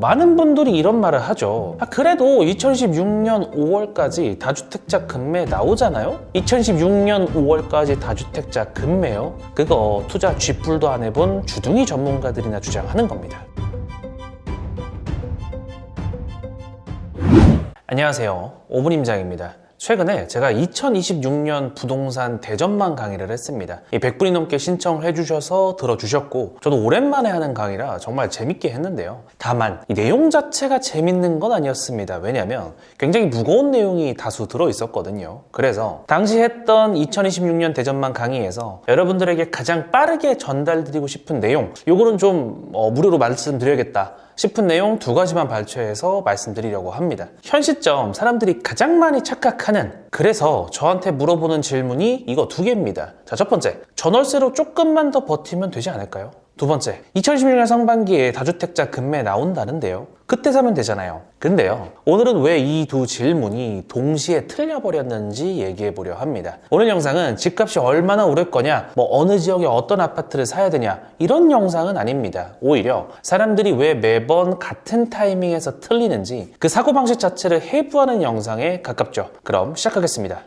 많은 분들이 이런 말을 하죠. 그래도 2016년 5월까지 다주택자 급매 나오잖아요? 2016년 5월까지 다주택자 급매요? 그거 투자 쥐뿔도 안 해본 주둥이 전문가들이나 주장하는 겁니다. 안녕하세요. 오분임장입니다. 최근에 제가 2026년 부동산 대전망 강의를 했습니다. 100분이 넘게 신청을 해주셔서 들어주셨고 저도 오랜만에 하는 강의라 정말 재밌게 했는데요. 다만 이 내용 자체가 재밌는 건 아니었습니다. 왜냐하면 굉장히 무거운 내용이 다수 들어있었거든요. 그래서 당시 했던 2026년 대전망 강의에서 여러분들에게 가장 빠르게 전달드리고 싶은 내용, 요거는 좀 무료로 말씀드려야겠다 싶은 내용 두 가지만 발췌해서 말씀드리려고 합니다. 현 시점 사람들이 가장 많이 착각하는, 그래서 저한테 물어보는 질문이 이거 두 개입니다. 자, 첫 번째, 전월세로 조금만 더 버티면 되지 않을까요? 두 번째, 2016년 상반기에 다주택자 급매 나온다는데요. 그때 사면 되잖아요. 근데요, 오늘은 왜 이 두 질문이 동시에 틀려버렸는지 얘기해보려 합니다. 오늘 영상은 집값이 얼마나 오를 거냐, 어느 지역에 어떤 아파트를 사야 되냐, 이런 영상은 아닙니다. 오히려 사람들이 왜 매번 같은 타이밍에서 틀리는지 그 사고방식 자체를 해부하는 영상에 가깝죠. 그럼 시작하겠습니다.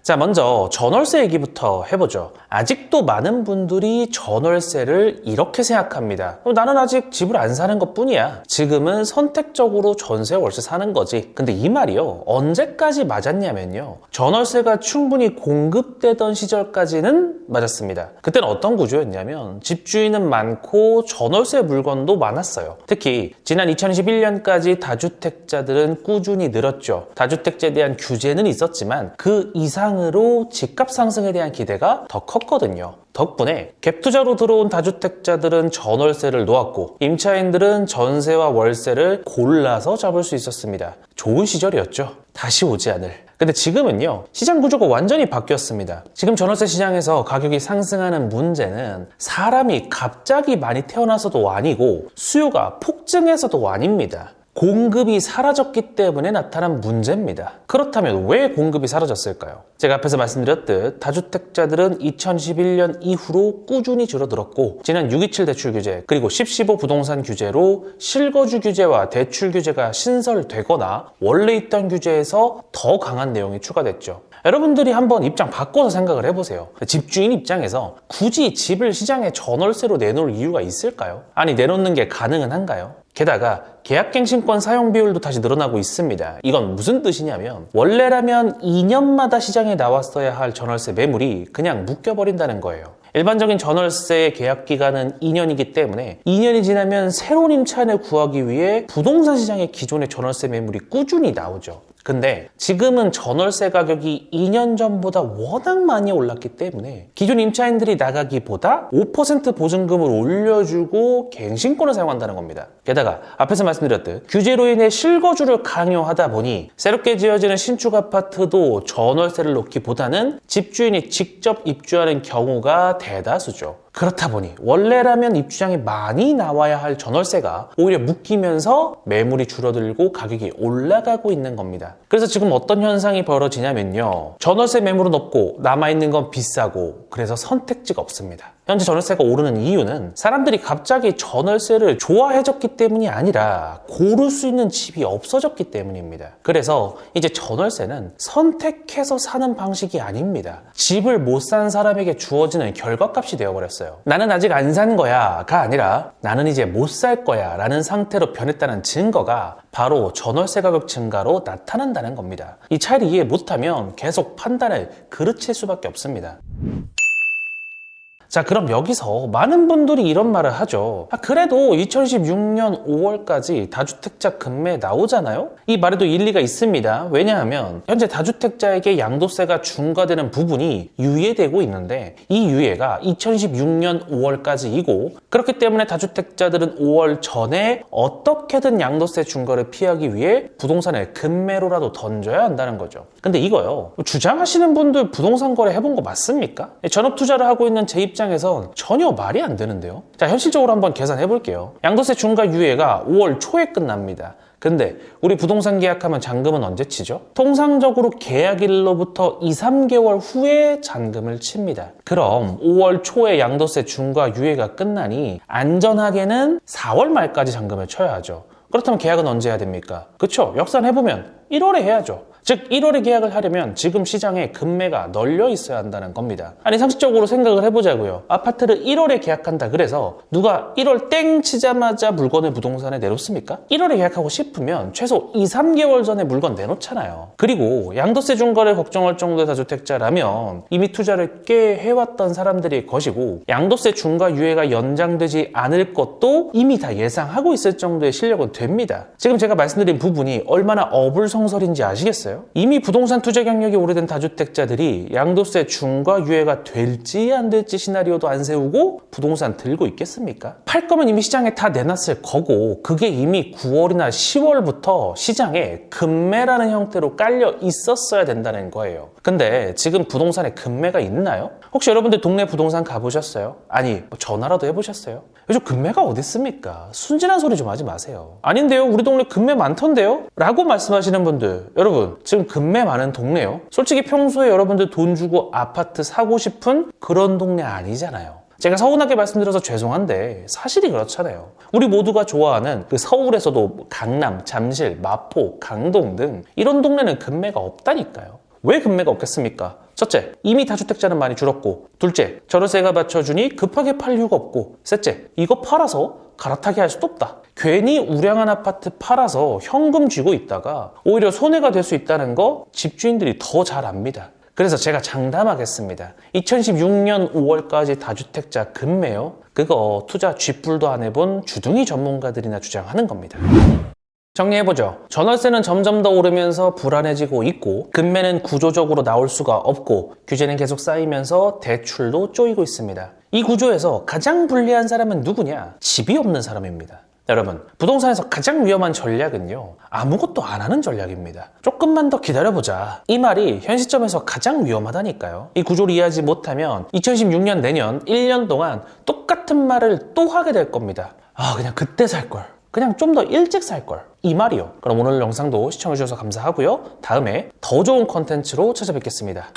자, 먼저 전월세 얘기부터 해보죠. 아직도 많은 분들이 전월세를 이렇게 생각합니다. 나는 아직 집을 안 사는 것 뿐이야. 지금은 선택적으로 전세 월세 사는 거지. 근데 이 말이요, 언제까지 맞았냐면요, 전월세가 충분히 공급되던 시절까지는 맞았습니다. 그때는 어떤 구조였냐면 집주인은 많고 전월세 물건도 많았어요. 특히 지난 2021년까지 다주택자들은 꾸준히 늘었죠. 다주택자에 대한 규제는 있었지만 그 이상으로 집값 상승에 대한 기대가 더 컸거든요. 덕분에 갭투자로 들어온 다주택자들은 전월세를 놓았고 임차인들은 전세와 월세를 골라서 잡을 수 있었습니다. 좋은 시절이었죠. 다시 오지 않을. 근데 지금은요, 시장 구조가 완전히 바뀌었습니다. 지금 전월세 시장에서 가격이 상승하는 문제는 사람이 갑자기 많이 태어나서도 아니고 수요가 폭증해서도 아닙니다. 공급이 사라졌기 때문에 나타난 문제입니다. 그렇다면 왜 공급이 사라졌을까요? 제가 앞에서 말씀드렸듯 다주택자들은 2011년 이후로 꾸준히 줄어들었고 지난 627 대출 규제 그리고 10.15 부동산 규제로 실거주 규제와 대출 규제가 신설되거나 원래 있던 규제에서 더 강한 내용이 추가됐죠. 여러분들이 한번 입장 바꿔서 생각을 해보세요. 집주인 입장에서 굳이 집을 시장에 전월세로 내놓을 이유가 있을까요? 아니, 내놓는 게 가능은 한가요? 게다가 계약갱신권 사용 비율도 다시 늘어나고 있습니다. 이건 무슨 뜻이냐면 원래라면 2년마다 시장에 나왔어야 할 전월세 매물이 그냥 묶여버린다는 거예요. 일반적인 전월세의 계약 기간은 2년이기 때문에 2년이 지나면 새로운 임차인을 구하기 위해 부동산 시장에 기존의 전월세 매물이 꾸준히 나오죠. 근데 지금은 전월세 가격이 2년 전보다 워낙 많이 올랐기 때문에 기존 임차인들이 나가기보다 5% 보증금을 올려주고 갱신권을 사용한다는 겁니다. 게다가 앞에서 말씀드렸듯 규제로 인해 실거주를 강요하다 보니 새롭게 지어지는 신축 아파트도 전월세를 놓기보다는 집주인이 직접 입주하는 경우가 대다수죠. 그렇다 보니 원래라면 입주장이 많이 나와야 할 전월세가 오히려 묶이면서 매물이 줄어들고 가격이 올라가고 있는 겁니다. 그래서 지금 어떤 현상이 벌어지냐면요, 전월세 매물은 없고 남아있는 건 비싸고 그래서 선택지가 없습니다. 현재 전월세가 오르는 이유는 사람들이 갑자기 전월세를 좋아해졌기 때문이 아니라 고를 수 있는 집이 없어졌기 때문입니다. 그래서 이제 전월세는 선택해서 사는 방식이 아닙니다. 집을 못 산 사람에게 주어지는 결과값이 되어버렸어요. 나는 아직 안 산 거야가 아니라 나는 이제 못 살 거야 라는 상태로 변했다는 증거가 바로 전월세 가격 증가로 나타난다는 겁니다. 이 차이를 이해 못하면 계속 판단을 그르칠 수밖에 없습니다. 자, 그럼 여기서 많은 분들이 이런 말을 하죠. 그래도 2016년 5월까지 다주택자 급매 나오잖아요? 이 말에도 일리가 있습니다. 왜냐하면 현재 다주택자에게 양도세가 중과되는 부분이 유예되고 있는데 이 유예가 2016년 5월까지이고 그렇기 때문에 다주택자들은 5월 전에 어떻게든 양도세 중과를 피하기 위해 부동산을 급매로라도 던져야 한다는 거죠. 근데 이거요, 주장하시는 분들 부동산 거래 해본 거 맞습니까? 전업투자를 하고 있는 제 입장에선 전혀 말이 안 되는데요. 자, 현실적으로 한번 계산해 볼게요. 양도세 중과 유예가 5월 초에 끝납니다. 근데 우리 부동산 계약하면 잔금은 언제 치죠? 통상적으로 계약일로부터 2, 3개월 후에 잔금을 칩니다. 그럼 5월 초에 양도세 중과 유예가 끝나니 안전하게는 4월 말까지 잔금을 쳐야 하죠. 그렇다면 계약은 언제 해야 됩니까? 그쵸? 역산해보면 1월에 해야죠. 즉 1월에 계약을 하려면 지금 시장에 금매가 널려 있어야 한다는 겁니다. 아니 상식적으로 생각을 해보자고요. 아파트를 1월에 계약한다 그래서 누가 1월 땡 치자마자 물건을 부동산에 내놓습니까? 1월에 계약하고 싶으면 최소 2, 3개월 전에 물건 내놓잖아요. 그리고 양도세 중과를 걱정할 정도의 다주택자라면 이미 투자를 꽤 해왔던 사람들일 것이고 양도세 중과 유예가 연장되지 않을 것도 이미 다 예상하고 있을 정도의 실력은 됩니다. 지금 제가 말씀드린 부분이 얼마나 어불성설인지 아시겠어요? 이미 부동산 투자 경력이 오래된 다주택자들이 양도세 중과 유예가 될지 안 될지 시나리오도 안 세우고 부동산 들고 있겠습니까? 팔 거면 이미 시장에 다 내놨을 거고 그게 이미 9월이나 10월부터 시장에 금매라는 형태로 깔려 있었어야 된다는 거예요. 근데 지금 부동산에 금매가 있나요? 혹시 여러분들 동네 부동산 가보셨어요? 아니 전화라도 해보셨어요? 요즘 금매가 어디 있습니까? 순진한 소리 좀 하지 마세요. 아닌데요? 우리 동네 금매 많던데요? 라고 말씀하시는 분들, 여러분 지금 금매 많은 동네요? 솔직히 평소에 여러분들 돈 주고 아파트 사고 싶은 그런 동네 아니잖아요. 제가 서운하게 말씀드려서 죄송한데 사실이 그렇잖아요. 우리 모두가 좋아하는 그 서울에서도 강남, 잠실, 마포, 강동 등 이런 동네는 금매가 없다니까요. 왜 금매가 없겠습니까? 첫째, 이미 다주택자는 많이 줄었고, 둘째, 절세가 받쳐주니 급하게 팔 이유가 없고, 셋째, 이거 팔아서 갈아타게 할 수도 없다. 괜히 우량한 아파트 팔아서 현금 쥐고 있다가 오히려 손해가 될 수 있다는 거 집주인들이 더 잘 압니다. 그래서 제가 장담하겠습니다. 2016년 5월까지 다주택자 금매요? 그거 투자 쥐뿔도 안 해본 주둥이 전문가들이나 주장하는 겁니다. 정리해보죠. 전월세는 점점 더 오르면서 불안해지고 있고 금매는 구조적으로 나올 수가 없고 규제는 계속 쌓이면서 대출도 쪼이고 있습니다. 이 구조에서 가장 불리한 사람은 누구냐? 집이 없는 사람입니다. 여러분, 부동산에서 가장 위험한 전략은요, 아무것도 안 하는 전략입니다. 조금만 더 기다려보자. 이 말이 현 시점에서 가장 위험하다니까요. 이 구조를 이해하지 못하면 2016년 내년 1년 동안 똑같은 말을 또 하게 될 겁니다. 그냥 그때 살걸. 그냥 좀 더 일찍 살걸. 이 말이요. 그럼 오늘 영상도 시청해주셔서 감사하고요. 다음에 더 좋은 컨텐츠로 찾아뵙겠습니다.